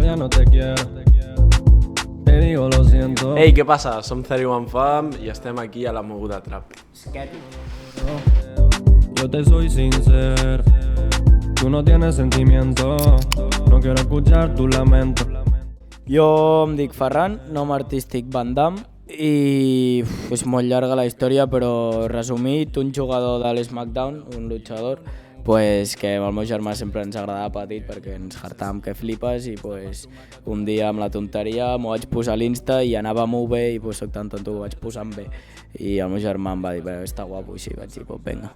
ya no te quiero. Te digo lo siento. Ei, què passa? Som 31 Fam i estem aquí a la moguda trap. Yo te soy sincero, tú no tienes sentimiento, no quiero escuchar tu lamento. Jo em dic Ferran, nom artístic Van Damme, i és molt llarga la història, però resumit, un jugador de l'SmackDown, un luchador, pues, que amb el meu germà sempre ens agradava petit perquè ens hartàvem que flipes i pues, un dia amb la tonteria m'ho vaig posar a l'Insta i anava molt bé i pues, soc tan tonto que ho vaig posar en bé i el meu germà em va dir, està guapo i així vaig dir, pues vinga.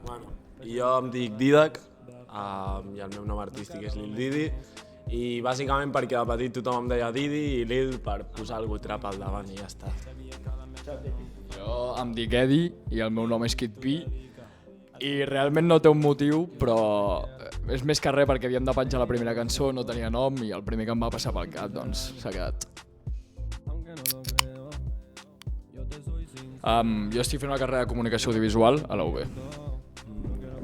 Bueno, jo em dic Didac i el meu nom artístic és Lil Didi i bàsicament perquè de petit tothom em deia Didi i Lil per posar algú trap al davant i ja està. Jo em dic Edi i el meu nom és Kid P i realment no té un motiu, però és més que res perquè havíem de penjar la primera cançó, no tenia nom i el primer que em va passar pel cap doncs s'ha quedat. Jo estic fent una carrera de comunicació audiovisual a la UB.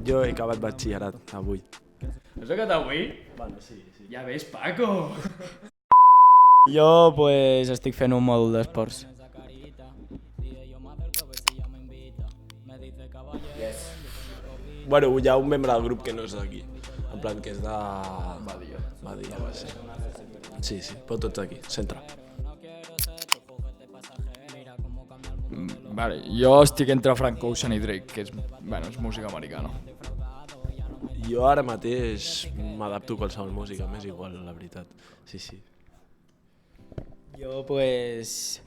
Jo he acabat batxillerat avui. Has acabat avui? Bueno, sí. Ja ves, Paco! Jo pues, estic fent un mòdul d'esports. Bueno, hi ha un membre del grup que no és d'aquí, en plan que és de... Badia, sí. Sí, però tots aquí, centre. Vale, jo estic entre Frank Ocean i Drake, que és música americana. Jo ara mateix m'adapto a qualsevol música, m'és igual, la veritat. Sí. Jo pues,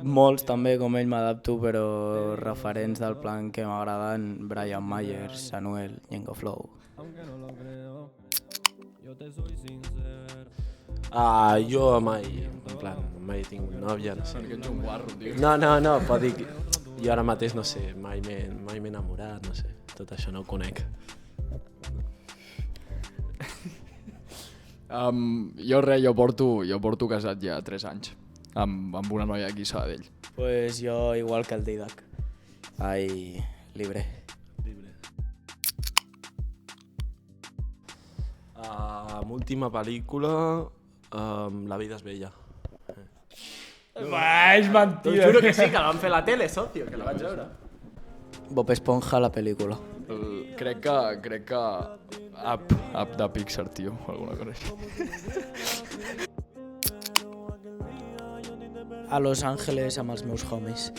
molts també com ell m'adapto, però referents del plan que m'agraden, Brian Myers, Anuel, Ñengo Flow. Jo mai tinc nòvia, no sé. Perquè ets un guarro, tio. No, pot dir que jo ara mateix, no sé, mai m'he enamorat, no sé, tot això no ho conec. Jo porto casat ja 3 anys amb una noia aquí a Sabadell. Pues jo igual que el Didac. Ai, libre. Última pel·lícula, La vida és bella. És mentida. T'ho juro que sí, que la van fer a la tele, socio, que la vaig veure. Bob Esponja, la pel·lícula. Crec que Up de Pixar, tio, o alguna cosa així. A Los Angeles amb els meus homies.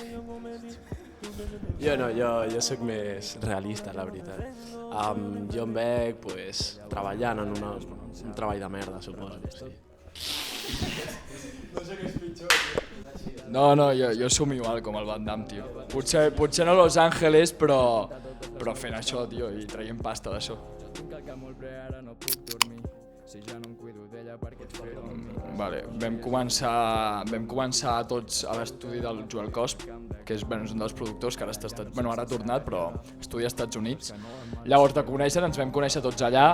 Jo soc més realista, la veritat. Jo em veig treballant en un treball de merda, suposo. Sí. No sé què és pitjor, tio. No, jo som igual com el Van Damme, tio. Potser no a Los Angeles, però fent això, tio, i traient pasta d'això. Vale, vam començar tots a l'estudi del Joel Cosp, que és un dels productors que ara ha tornat, però estudia als Estats Units. Llavors de conèixer ens vam conèixer tots allà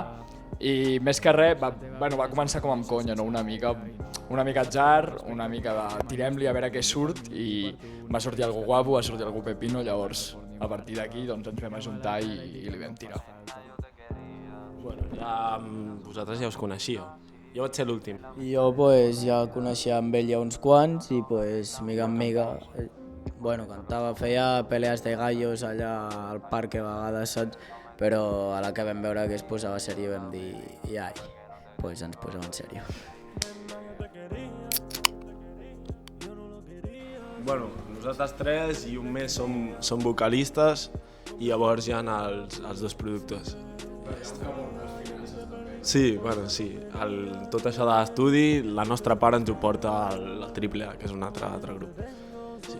i més que res va començar com amb conya, no? Una mica atzar, una mica de tirem-li a veure què surt i va sortir algú guapo, va sortir algú pepino, llavors a partir d'aquí doncs, ens vam ajuntar i li vam tirar. Bueno, vosaltres ja us coneixíeu. Jo vaig ser l'últim. Jo pues, ja coneixia amb ell ja uns quants i pues, mica en mica cantava, feia pelees de gallos allà al parc a vegades, saps? Però a la que vam veure que es posava seriós vam dir pues ens posem en sèrio. Bueno, nosaltres 3 i un més som vocalistes i llavors hi ha els 2 productors. Sí. Tot això de l'estudi, la nostra part ens ho porta al AAA, que és un altre grup. Sí.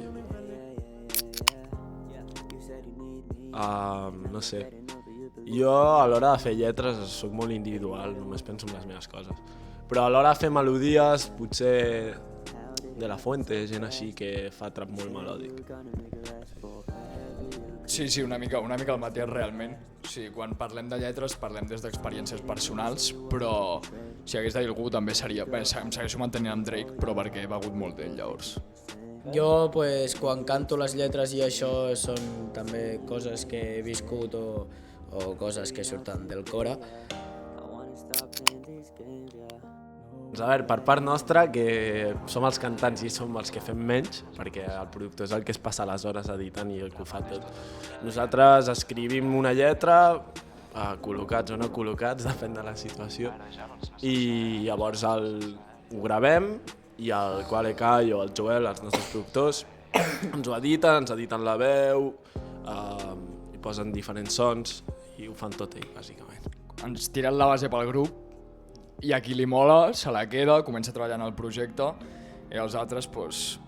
No sé. Jo a l'hora de fer lletres soc molt individual, només penso en les meves coses. Però a l'hora de fer melodies, potser De La Fuente, gent així que fa trap molt melòdic. Sí, una mica el mateix realment. O sigui, quan parlem de lletres parlem des d'experiències personals, però si hagués de dir algú també seria... Bé, em segueixo mantenint amb Drake, però perquè he begut molt d'ell, llavors. Jo, pues, quan canto les lletres i això són també coses que he viscut o coses que surten del cora. Doncs a veure, per part nostra, que som els cantants i som els que fem menys, perquè el productor és el que es passa les hores editant i el que ho fa tot. Nosaltres escrivim una lletra, col·locats o no col·locats, depèn de la situació, i llavors ho gravem i el Quale Kai o el Joel, els nostres productors, ens ho editen la veu, hi posen diferents sons i ho fan tot ell, bàsicament. Ens tiren la base pel grup i a qui li mola se la queda, comença a treballar en el projecte i els altres, doncs...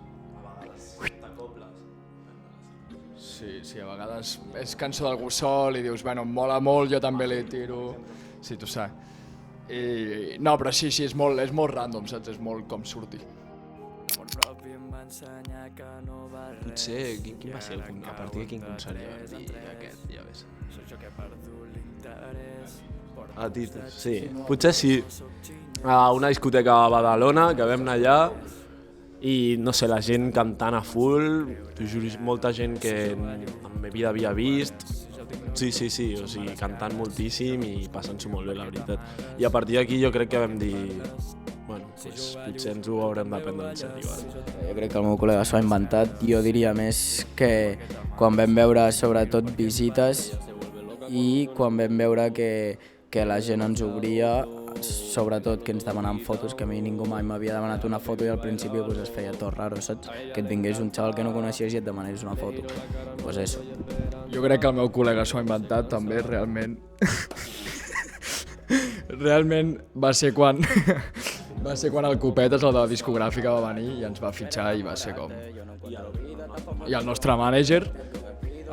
Sí, a vegades és cançó d'algú sol i dius, bueno, em mola molt, jo també li tiro... Sí, tu saps. No, però sí, és molt random, saps? És molt com surti. Potser, quin va ser a partir de quin concert ja vam dir aquest, ja ves. A Titus, sí, potser sí. A una discoteca a Badalona, que vam anar allà, i no sé, la gent cantant a full, t'ho juro, molta gent que en ma vida havia vist. Sí, o sigui, cantant moltíssim i passant-s'ho molt bé, la veritat. I a partir d'aquí jo crec que vam dir, bueno, pues, potser ens ho haurem de prendre en sèrio. Jo crec que el meu col·lega s'ho ha inventat. Jo diria més que quan vam veure sobretot visites i quan vam veure que la gent ens obria, sobretot que ens demanaven fotos, que a mi ningú mai m'havia demanat una foto i al principi pues, es feia tot raro, saps? Que et vingués un xaval que no coneixies i et demanés una foto. Pues eso. Jo crec que el meu col·lega s'ho ha inventat també, realment. Realment va ser quan el Copetes, el de la discogràfica, va venir i ens va fitxar i va ser com... I el nostre mànager,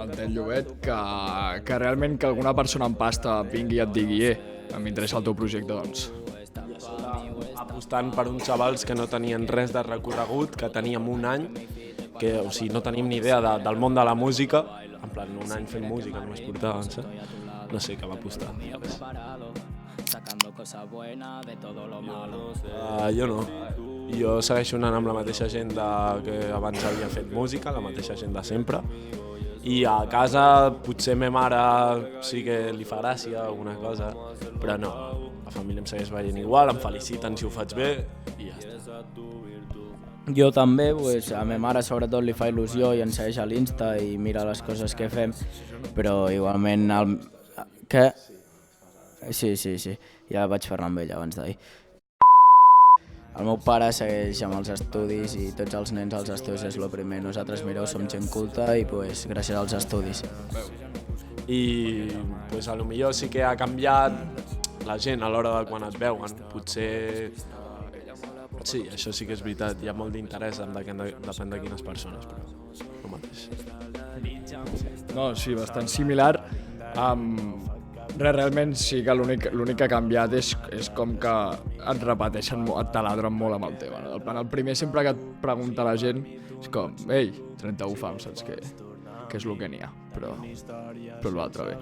el Tel Llobet, que realment que alguna persona amb pasta vingui i et digui m'interessa el teu projecte, doncs... Apostant per uns xavals que no tenien res de recorregut, que teníem un any, que o sigui, no tenim ni idea del món de la música, en plan, un any fent música només portàvem, saps? No sé, que va apostar. Jo no. Jo segueixo anant amb la mateixa gent que abans havia fet música, la mateixa gent de sempre. I a casa potser ma mare sí que li fa gràcia alguna cosa, però no, la família em segueix veient igual, em feliciten si ho faig bé i ja està. Jo també, pues, a ma mare sobretot li fa il·lusió i ens segueix a l'Insta i mira les coses que fem, però igualment... Què? Sí, ja vaig parlar amb ella abans d'ahir. El meu pare segueix amb els estudis i tots els nens als estudis és el primer. Nosaltres, mireu, som gent culta i pues, gràcies als estudis. I pues, a lo millor sí que ha canviat la gent a l'hora de quan et veuen. Potser... Sí, això sí que és veritat. Hi ha molt d'interès, depèn de quines persones, però el mateix. No, sí, bastant similar. Realment sí que l'únic que ha canviat és com que et repeteixen, et taladren molt amb el tema. No? El primer sempre que et pregunta la gent és com, ei, 31 fam, saps què és el que n'hi ha, però l'altre bé.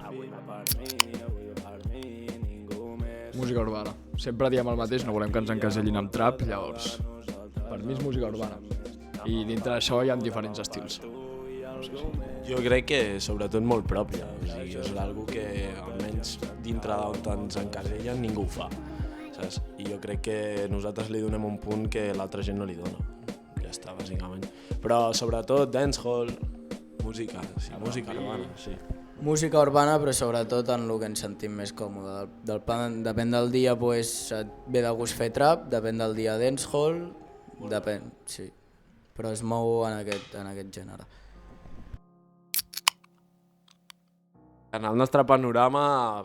Música urbana. Sempre diem el mateix, no volem que ens encasellin amb trap, llavors per mi és música urbana. I dintre d'això hi ha diferents estils. Jo crec que sobretot molt pròpia, o sigui, és algo que almenys dintre d'on ens encasellen ningú ho fa, saps? I jo crec que nosaltres li donem un punt que l'altra gent no li dona, ja està, bàsicament. Però sobretot dancehall, música urbana, sí. Música urbana, però sobretot en el que ens sentim més còmode. Depèn del dia, pues, et ve de gust fer trap, depèn del dia dancehall, depèn, sí. Però es mou en aquest gènere. En el nostre panorama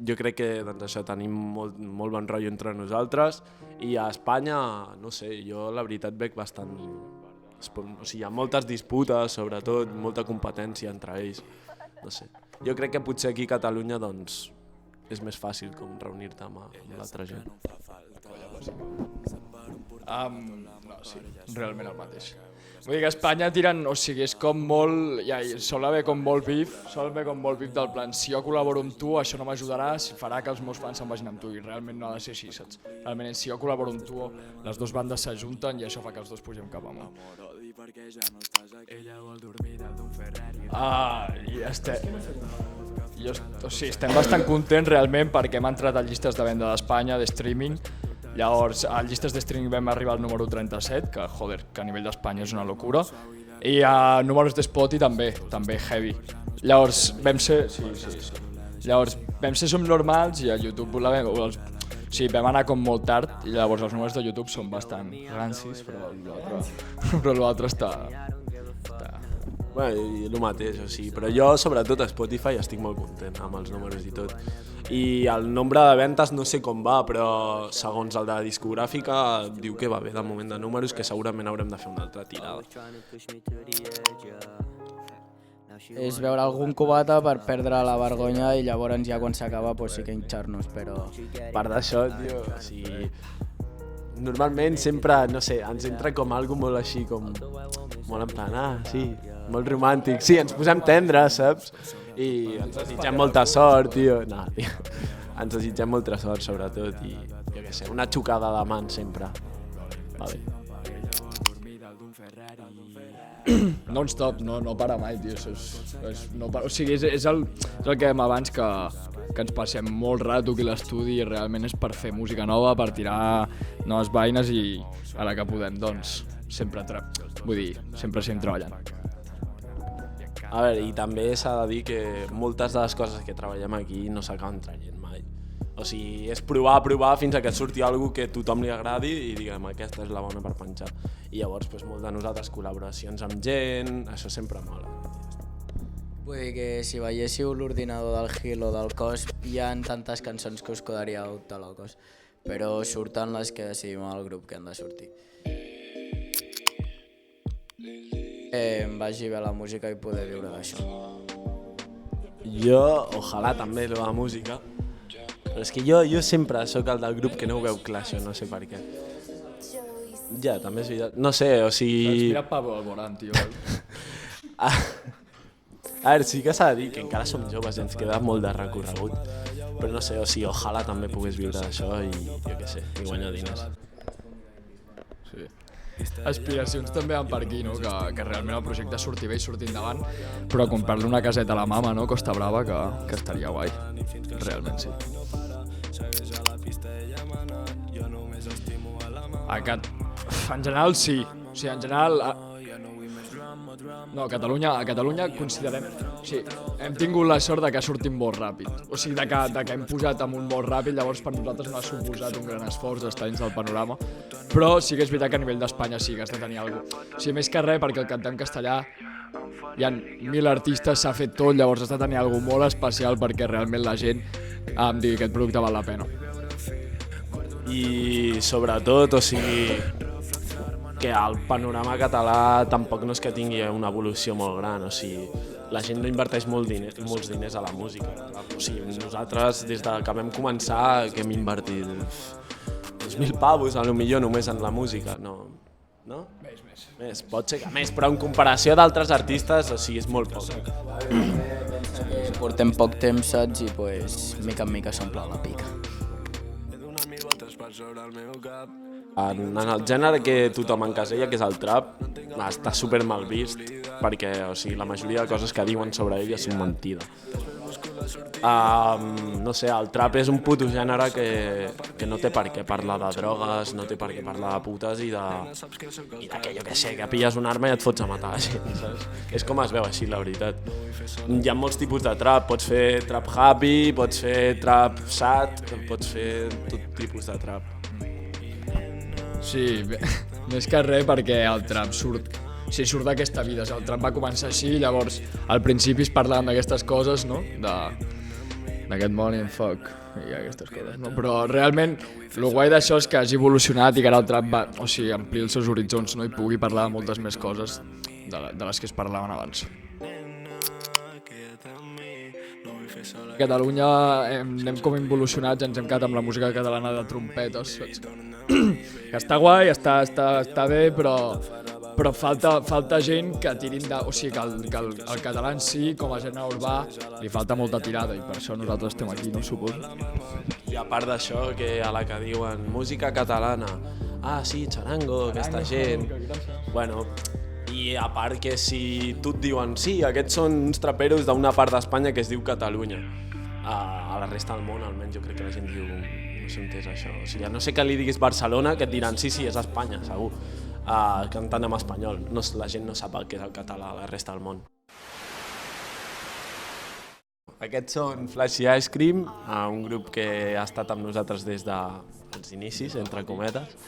jo crec que doncs, això tenim molt bon rotllo entre nosaltres i a Espanya, no sé, jo la veritat veig bastant... O sigui, hi ha moltes disputes, sobretot, molta competència entre ells, no sé. Jo crec que potser aquí a Catalunya doncs, és més fàcil com reunir-te amb l'altra gent. No, sí, realment el mateix. Vull dir que a Espanya tiren, o sigui, és com molt, ja, sol haver com molt bif del plan, si jo col·laboro amb tu, això no m'ajudarà, farà que els meus fans se'n vagin amb tu, i realment no ha de ser així, saps? Realment, si jo col·laboro amb tu, les dues bandes s'ajunten i això fa que els dos pugem cap amunt. I estem bastant contents realment perquè hem entrat a llistes de venda d'Espanya, de streaming. Llavors, a llistes de streaming vam arribar al número 37, que joder, que a nivell d'Espanya és una locura. I a números de Spotify també heavy. Llavors, vam ser... Llavors, vam ser Som Normals i a YouTube vam anar com molt tard i llavors els números de YouTube són bastant rancis, però l'altre està... Bueno, i el mateix, però jo sobretot a Spotify estic molt content amb els números i tot. I el nombre de ventes no sé com va, però segons el de la discogràfica diu que va bé de moment de números, que segurament haurem de fer una altra tirada. És veure algun cubata per perdre la vergonya i llavors ja quan s'acaba sí que hinxar-nos, però... A part d'això, tio, normalment sempre, no sé, ens entra com algo molt així, com molt en plan, sí, molt romàntic. Sí, ens posem tendres, saps? I ens desitgem molta sort, tio. No, tio. Ens desitgem molta sort, sobretot, i jo què sé, una xocada de mans sempre. Va bé. Non-stop, no para mai, tio. O sigui, és el que dèiem abans, que ens passem molt rato aquí a l'estudi i realment és per fer música nova, per tirar noves vaines i a la que podem, doncs, sempre seguim treballant. A veure, i també s'ha de dir que moltes de les coses que treballem aquí no s'acaben traient mai. O sigui, és provar fins a que surti alguna que a tothom li agradi i diguem, aquesta és la bona per penjar. I llavors, molt de nosaltres, col·laboracions amb gent, això sempre mola. Vull dir que si veiéssiu l'ordinador del Gil o del Cos, hi ha tantes cançons que us quedaríeu de locos, però surten les que decidim al grup que han de sortir. Em vagi bé la música i poder viure d'això. Jo, ojalà també, la música, però és que jo sempre sóc el del grup que no ho veu clar, això, no sé per què. Ja, també és veritat. No sé, o sigui... Ens mira Pablo Alborán, tio. A veure, sí que s'ha de dir que encara som joves i ens queda molt de recorregut, però no sé, o sigui, ojalà també pogués viure d'això i jo què sé, i guanyar diners. Sí. Aspiracions també van per aquí, no? Que realment el projecte surti bé i surti endavant, però comprar-li una caseta a la mama, no? Costa Brava, que estaria guai, realment sí. En general sí, o sigui, en general... No, a Catalunya considerem... Sí, hem tingut la sort de que sortim molt ràpid. O sigui, de que hem posat amunt molt ràpid, llavors per nosaltres no ha suposat un gran esforç d'estar dins del panorama. Però sí que és veritat que a nivell d'Espanya sí que has de tenir alguna cosa. O sigui, més que res, perquè el cantar en castellà hi ha 1.000 artistes, s'ha fet tot, llavors has de tenir alguna cosa molt especial perquè realment la gent em digui que aquest producte val la pena. I sobretot, o sigui, que el panorama català tampoc no és que tingui una evolució molt gran, o sigui, la gent no inverteix molts diners a la música. O sigui, nosaltres, des que vam començar, que hem invertit 2.000 pavos, potser només en la música, no? Més, pot ser que més, però en comparació d'altres artistes, o sigui, és molt poc. Portem poc temps, saps, i mica en mica s'omple la pica. En el gènere que tothom encasella, que és el trap, està super mal vist, perquè o sigui, la majoria de coses que diuen sobre ell són mentida. No sé, el trap és un puto gènere que no té per què parlar de drogues, no té per què parlar de putes i de que jo què sé, que pilles una arma i et fots a matar la gent, saps? És com es veu així, la veritat. Hi ha molts tipus de trap, pots fer trap happy, pots fer trap sad, pots fer tot tipus de trap. Sí, més que res perquè el trap surt d'aquesta vida, el trap va començar així, llavors al principi es parlaven d'aquestes coses, no? D'aquest money and fuck i aquestes coses, no? Però realment el guai d'això és que hagi evolucionat i que ara el trap va, o sigui, ampliï els seus horitzons, no? I pugui parlar de moltes més coses de les que es parlaven abans. A Catalunya anem com involucionats, ens hem quedat amb la música catalana de trompetes, saps? Que està guai, està bé, però falta gent que tirin de... O sigui, que el català en si, com a gènere urbà, li falta molta tirada i per això nosaltres estem aquí, no suposo. I a part d'això, que a la que diuen música catalana, sí, charango, aquesta gent... Bueno, i I a part que si tu et diuen sí, aquests són uns traperos d'una part d'Espanya que es diu Catalunya, a la resta del món almenys jo crec que la gent diu no sé on és això, o sigui, no sé que li diguis Barcelona que et diran sí, és Espanya, segur, cantant en espanyol, no, la gent no sap el que és el català a la resta del món. Aquests són Flashy Ice Cream, un grup que ha estat amb nosaltres des dels inicis, entre cometes,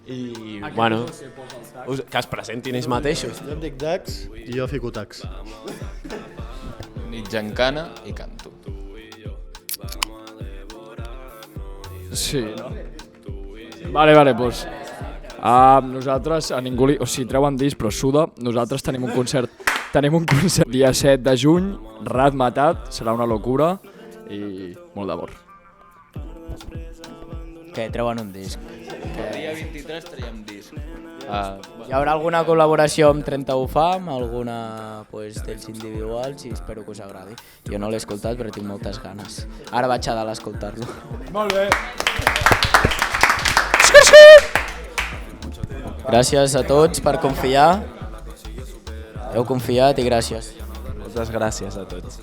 i bueno, que es presentin ells mateixos. Jo em dic Dax i jo fico tax. Nit Gincana i canto. Sí, no? Vale, doncs... nosaltres, a ningú li... O sigui, treuen disc, però suda. Nosaltres tenim un concert dia 7 de juny, Rat Matat, serà una locura i molt d'amor. Que treuen un disc. El dia 23 traiem disc. Hi haurà alguna col·laboració amb 31 Fam, alguna pues, dels individuals i espero que us agradi. Jo no l'he escoltat però tinc moltes ganes. Ara vaig a dalt a escoltar-lo. Molt bé! Gràcies a tots per confiar. Heu confiat i gràcies. Moltes gràcies a tots.